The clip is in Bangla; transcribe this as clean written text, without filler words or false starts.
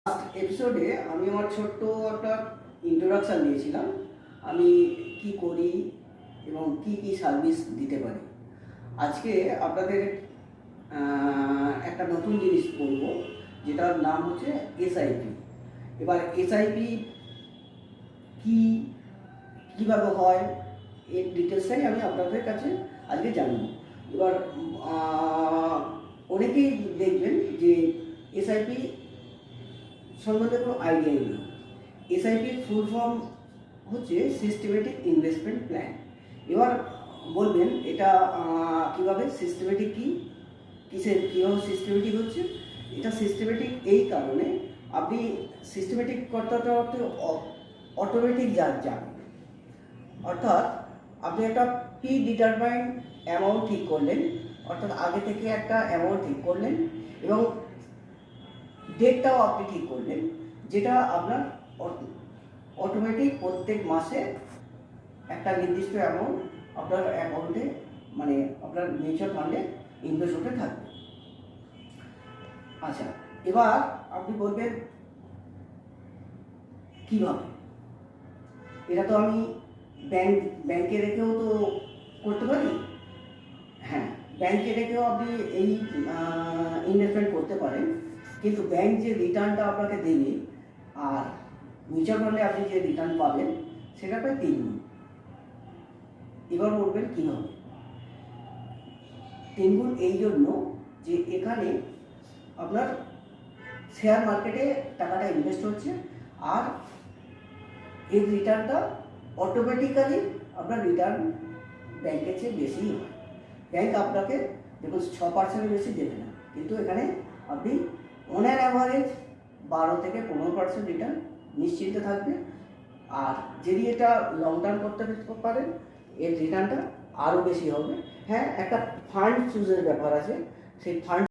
লাস্ট এপিসোডে আমি আমার ছোট্ট একটা ইন্ট্রোডাকশান দিয়েছিলাম, আমি কি করি এবং কি কি সার্ভিস দিতে পারি। আজকে আপনাদের একটা নতুন জিনিস বলবো, যেটার নাম হচ্ছে এসআইপি। এবার এসআইপি কি, কীভাবে হয়, এর ডিটেলসটাই আমি আপনাদের কাছে আজকে জানবো। এবার অনেকেই দেখবেন যে এসআইপি সম্বন্ধে কোনো আইডিয়াই নেই। এসআইপির ফুল ফর্ম হচ্ছে সিস্টেমেটিক ইনভেস্টমেন্ট প্ল্যান। এবার বলবেন এটা কীভাবে সিস্টেমেটিক, কীভাবে সিস্টেমেটিক হচ্ছে? এটা সিস্টেমেটিক এই কারণে, আপনি সিস্টেমেটিক কথাটা অর্থে অটোমেটিক যান, অর্থাৎ আপনি একটা প্রি ডিটারমাইন্ড অ্যামাউন্ট ঠিক করলেন, অর্থাৎ আগে থেকে একটা অ্যামাউন্ট ঠিক করলেন এবং ডেটটাও আপনি ঠিক করলেন, যেটা আপনার অটোমেটিক প্রত্যেক মাসে একটা নির্দিষ্ট অ্যামাউন্ট আপনার অ্যাকাউন্টে, মানে আপনার মিউচুয়াল ফান্ডে ইনভেস্ট হতে থাকবে। আচ্ছা, এবার আপনি বলবেন কীভাবে? এটা তো আমি ব্যাংকে রেখেও তো করতে পারি। হ্যাঁ, ব্যাংকে রেখেও আপনি এই ইনভেস্টমেন্ট করতে পারেন, কিন্তু ব্যাংক যে রিটার্নটা আপনাকে দেবে আর মিউচুয়াল ফান্ডে আপনি যে রিটার্ন পাবেন সেটা প্রায় 3 গুণ। এবার বলবেন কীভাবে? 3 গুণ এই জন্য যে এখানে আপনার শেয়ার মার্কেটে টাকাটা ইনভেস্ট হচ্ছে আর এর রিটার্নটা অটোমেটিক্যালি আপনার রিটার্ন ব্যাংকের চেয়ে বেশি হয়। ব্যাংক আপনাকে দেখুন 6% বেশি দেবে না, কিন্তু এখানে আপনি অন অ্যান অ্যাভারেজ 12 থেকে 15% রিটার্ন নিশ্চিন্ত থাকবে। আর যদি এটা লং টার্ম করতে পারেন, এর রিটার্নটা আরও বেশি হবে। হ্যাঁ, একটা ফান্ড চুজের ব্যাপার আছে, সেই ফান্ড